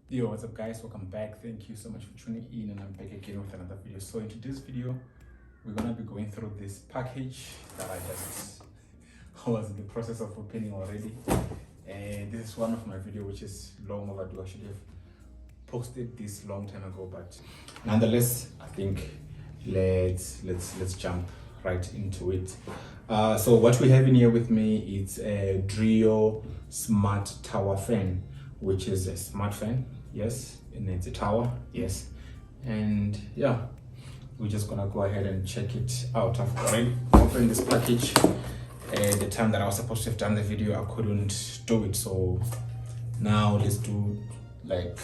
Yo, what's up guys, welcome back. Thank you so much for tuning in, and I'm back again with another video. So in today's video we're gonna be going through this package that I was in the process of opening already, and this is one of my video which is long overdue. I should have posted this long time ago, but nonetheless I think let's jump right into it. So what we have in here with me is a Dreo Smart Tower Fan, which is a smart fan, yes, and it's a tower, yes. And yeah, we're just gonna go ahead and check it out. I've already opened this package. The time that I was supposed to have done the video, I couldn't do it, so now let's do like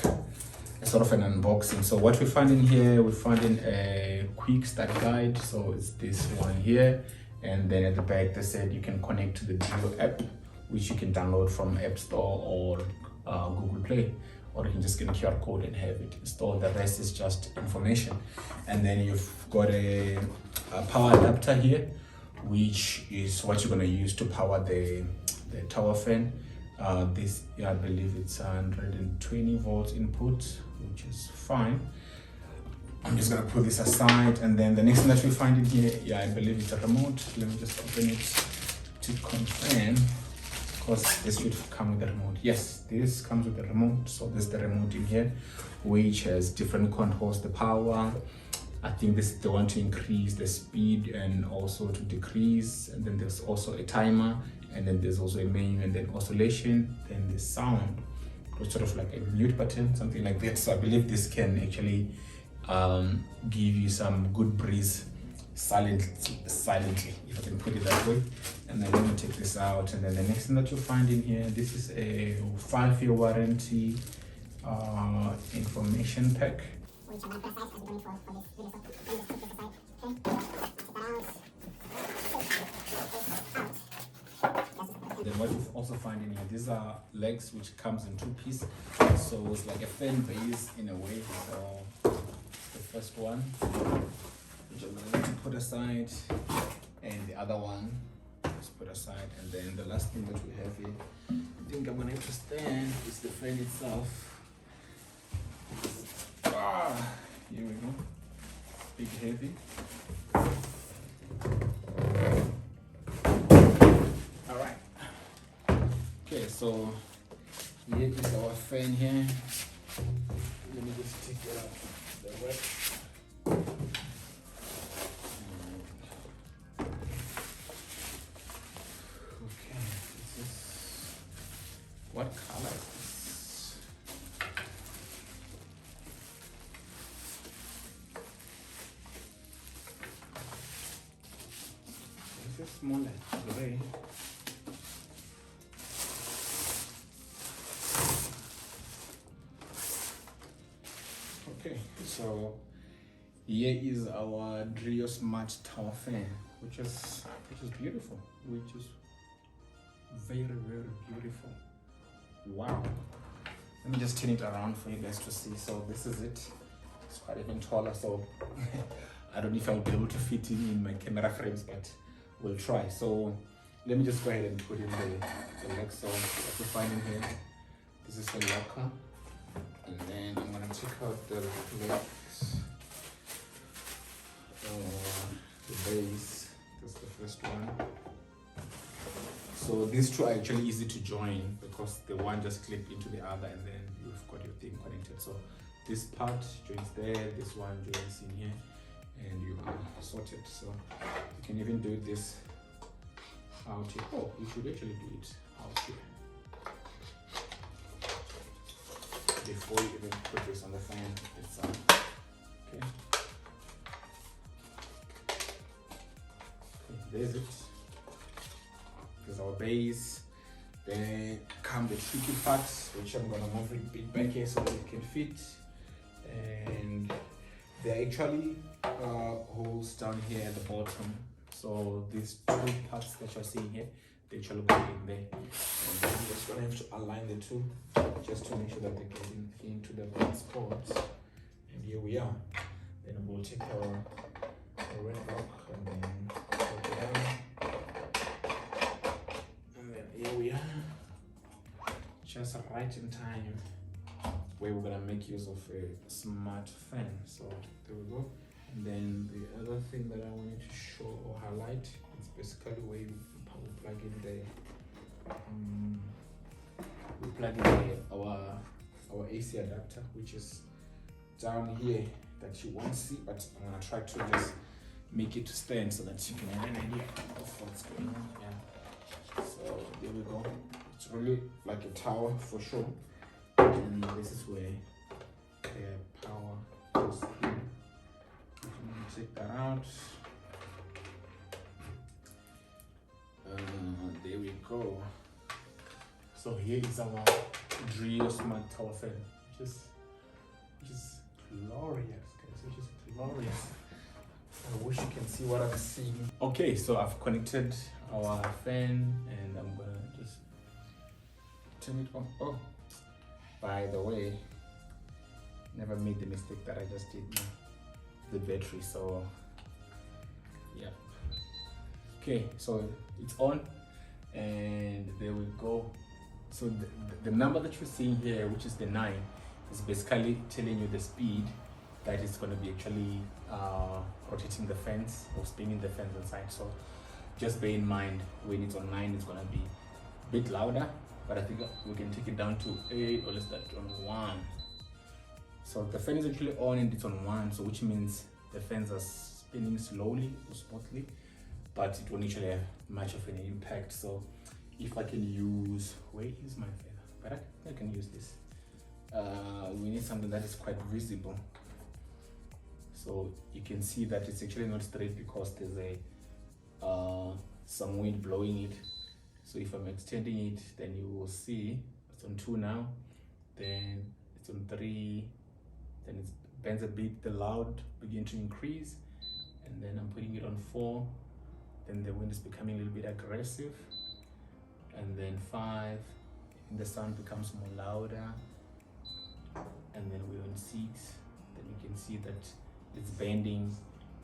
a sort of an unboxing. So what we find in here, we find in a quick start guide. So it's this one here, and then at the back they said you can connect to the Dreo app, which you can download from App Store or Google Play, or you can just get a QR code and have it installed. The rest is just information. And then you've got a power adapter here, which is what you're going to use to power the tower fan. This, yeah, I believe it's 120 volts input, which is fine. I'm just going to put this aside, and then the next thing that we find in here, yeah, I believe it's a remote. Let me just open it to confirm, because this should come with the remote. Yes, this comes with the remote. So there's the remote in here, which has different controls. The power, I think this is the one to increase the speed and also to decrease, and then there's also a timer, and then there's also a menu, and then oscillation, then the sound, sort of like a mute button, something like that. So I believe this can actually give you some good breeze silently, if I can put it that way. And then let me take this out, and then the next thing that you'll find in here, this is a 5-year warranty information pack. Then what you also find in here, these are legs which comes in 2 pieces, so it's like a fan base in a way. So the first one, which I'm going to put aside, and the other one just put aside. And then the last thing that we have here, I think I'm going to have to stand, is the fan itself. Here we go, big heavy. All right, okay, so here is our fan here. Let me just take it out the rack. Okay, this is, what color is this? This is more like gray. Okay, so here is our Dreo Smart Tower Fan, which is beautiful, which is very beautiful. Wow. Let me just turn it around for you guys to see. So this is it. It's quite even taller, so I don't know if I'll be able to fit in my camera frames, but we'll try. So let me just go ahead and put in the legs. So what you find in here, this is the locker. And then I'm going to check out the legs, the base. That's the first one. So these two are actually easy to join, because the one just clip into the other, and then you've got your thing connected. So this part joins there, this one joins in here, and you are sorted. So you can even do this out here. Oh, you should actually do it out here before you even put this on the fan itself. Okay. There's it. There's our base. Then come the tricky parts, which I'm gonna move a bit back here so that it can fit. And there are actually holes down here at the bottom. So these 2 parts that you're seeing here, they actually go in there. And then I'm just gonna have to align the 2, just to make sure that they get into the right spots. And here we are. Then we'll take our red block and then put it down. And then here we are, just right in time. where we're gonna make use of a smart fan. So there we go. And then the other thing that I wanted to show or highlight is basically where you plug in our AC adapter, which is down here, that you won't see, but I'm gonna try to just make it to stand so that you can have an idea of what's going on. Yeah. So there we go. It's really like a tower for sure. And this is where the power goes in. I'm gonna take that out. There we go. So here is our Dreo Smart Tower Fan, which is glorious, guys. Which is glorious. I wish you can see what I'm seeing. Okay, so I've connected our fan, and I'm gonna just turn it on. Oh, by the way, never made the mistake that I just did. The battery. So yeah. Okay, so it's on, and there we go. So the number that you're seeing here, which is the 9, is basically telling you the speed that is going to be actually rotating the fans or spinning the fans inside. So just bear in mind, when it's on 9, it's going to be a bit louder, but I think we can take it down to 8, or let's start on 1. So the fan is actually on and it's on 1, so which means the fans are spinning slowly or smoothly, but it won't actually have much of an impact. So if I can use, where is my fan? But I can use this. We need something that is quite visible. So you can see that it's actually not straight because there's some wind blowing it. So if I'm extending it, then you will see it's on 2 now, then it's on 3, then it bends a bit, the loud begin to increase, and then I'm putting it on 4, then the wind is becoming a little bit aggressive, and then 5, and the sound becomes more louder, and then we're on 6, then you can see that it's bending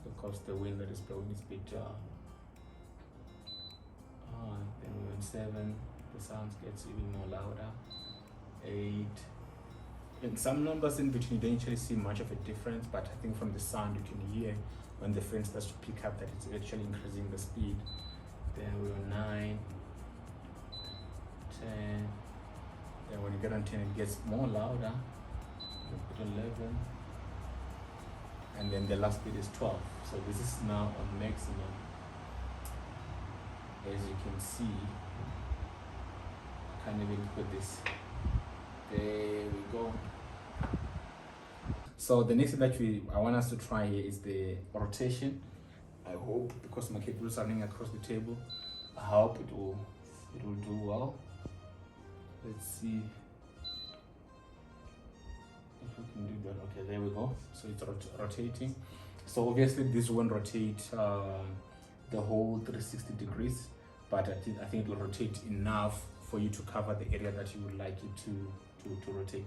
because the wind that is blowing is a bit then we're on 7, the sound gets even more louder, 8, and some numbers in between you don't actually see much of a difference, but I think from the sound you can hear when the fan starts to pick up that it's actually increasing the speed. Then we're on 9, 10, then when you get on 10 it gets more louder, you put 11, and then the last bit is 12. So this is now on maximum. As you can see, I can't even put this. There we go. So the next thing that I want us to try here is the rotation. I hope, because my cable is running across the table, I hope it will do well. Let's see if we can do that. Okay, there we go. So it's rotating. So obviously this won't rotate the whole 360 degrees, but I think it will rotate enough for you to cover the area that you would like it to rotate.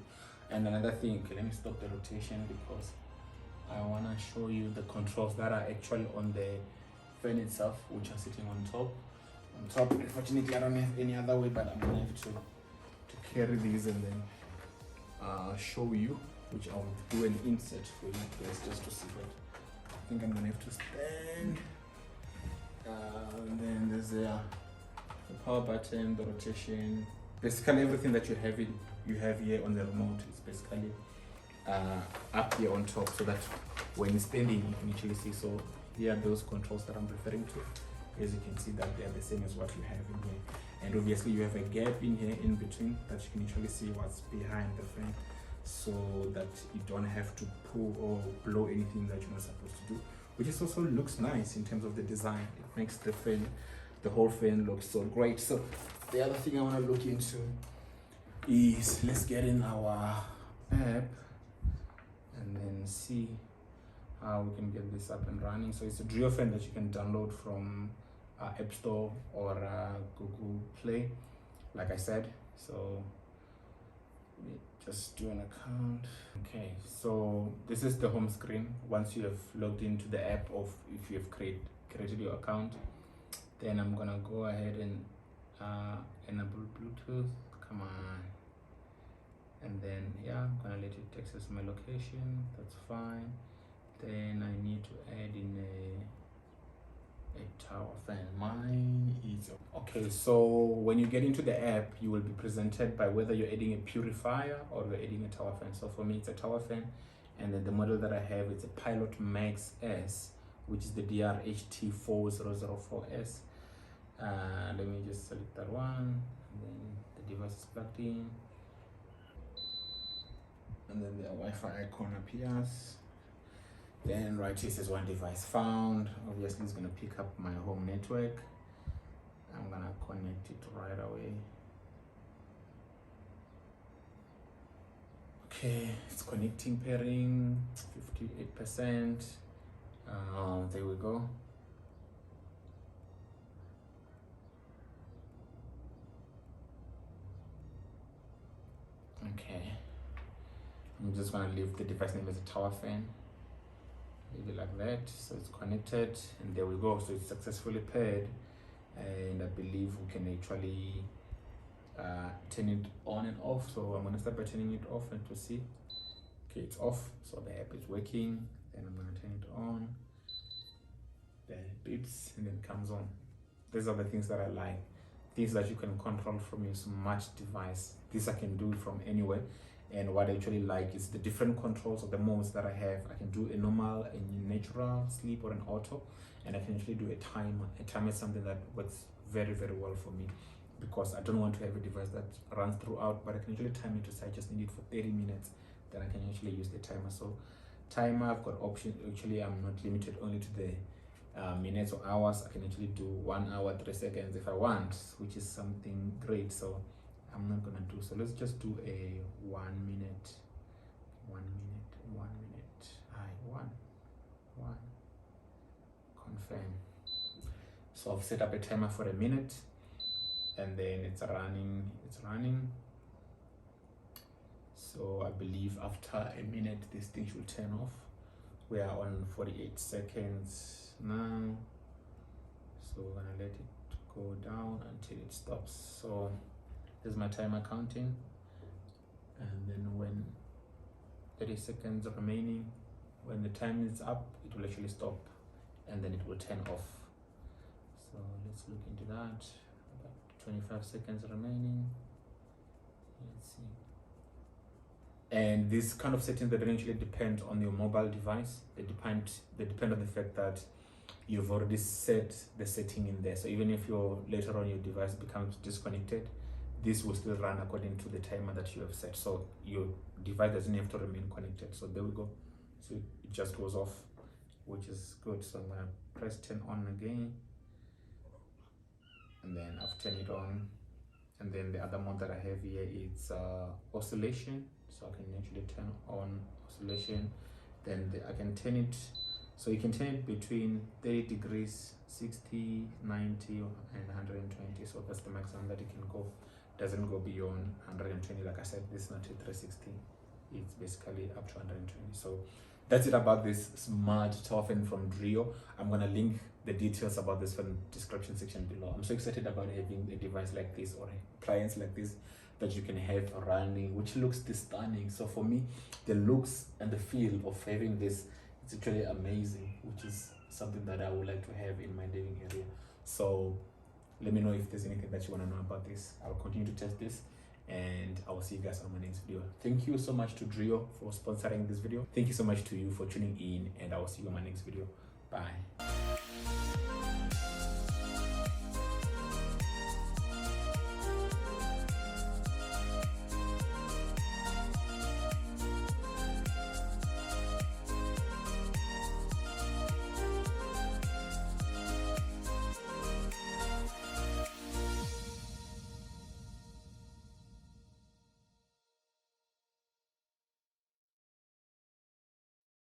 And another thing, okay, let me stop the rotation because I want to show you the controls that are actually on the fan itself, which are sitting on top. Unfortunately, I don't have any other way, but I'm gonna have to carry these and then show you, which I'll do an insert for you guys just to see that. I think I'm gonna have to stand. And then there's the power button, the rotation, basically everything that you have here on the remote is basically up here on top, so that when standing you can actually see. So here are those controls that I'm referring to. As you can see that they are the same as what you have in here, and obviously you have a gap in here in between that you can actually see what's behind the fan, so that you don't have to pull or blow anything that you're not supposed to do, which is also looks nice in terms of the design. It makes the whole fan look so great. So the other thing I want to look into is, let's get in our app and then see how we can get this up and running. So it's a Dreo fan that you can download from App Store or Google Play, like I said. So let me just do an account. Okay, so this is the home screen. Once you have logged into the app, or if you have created your account, then I'm gonna go ahead and enable Bluetooth. Come on, and then yeah, I'm gonna let it access my location. That's fine. Then I need to add in a tower fan. Mine is okay. So when you get into the app, you will be presented by whether you're adding a purifier or you're adding a tower fan. So for me, it's a tower fan, and then the model that I have is a Pilot Max S, which is the DRHT4004S. Let me just select that one, and then the device is plugged in, and then the Wi-Fi icon appears. Then right here says one device found. Obviously it's gonna pick up my home network. I'm gonna connect it right away. Okay, it's connecting, pairing 58%. There we go. Okay, I'm just gonna leave the device name as a tower fan. Leave it like that. So it's connected, and there we go. So it's successfully paired, and I believe we can actually turn it on and off. So I'm gonna start by turning it off and to see. Okay, it's off, so the app is working. Then I'm gonna turn it on. Then it beeps and then it comes on. These are the things that I like. Things that you can control from your smart device. This I can do from anywhere. And what I actually like is the different controls of the modes that I have. I can do a normal, a natural, sleep, or an auto, and I can actually do a timer. A timer is something that works very, very well for me, because I don't want to have a device that runs throughout, but I can actually time it to say I just need it for 30 minutes. Then I can actually use the timer. So timer, I've got options. Actually, I'm not limited only to the minutes or hours. I can actually do 1 hour 3 seconds if I want, which is something great. So I'm not gonna do so. Let's just do a 1 minute. 1 minute. 1 minute. One. Confirm. So I've set up a timer for a minute, and then it's running. So I believe after a minute this thing should turn off. We are on 48 seconds now, so we're gonna let it go down until it stops. So there's my timer counting, and then when 30 seconds remaining, when the time is up, it will actually stop, and then it will turn off. So let's look into that. About 25 seconds remaining. Let's see. And these kind of settings, they don't actually depend on your mobile device. They depend on the fact that you've already set the setting in there. So even if later on your device becomes disconnected, this will still run according to the timer that you have set. So your device doesn't have to remain connected. So there we go. So it just goes off, which is good. So I'm gonna press turn on again, and then I've turned it on. And then the other mode that I have here is oscillation. So I can actually turn on oscillation. Then I can turn it, so you can turn it between 30 degrees, 60, 90, and 120. So that's the maximum that it can go. Doesn't go beyond 120. Like I said, this is not a 360. It's basically up to 120. So that's it about this smart tower fan from Dreo. I'm gonna link the details about this from the description section below. I'm so excited about having a device like this, or a appliance like this, that you can have running, which looks this stunning. So for me, the looks and the feel of having this, it's actually amazing, which is something that I would like to have in my living area. So let me know if there's anything that you want to know about this. I'll continue to test this, and I will see you guys on my next video. Thank you so much to Dreo for sponsoring this video. Thank you so much to you for tuning in, and I will see you on my next video. Bye.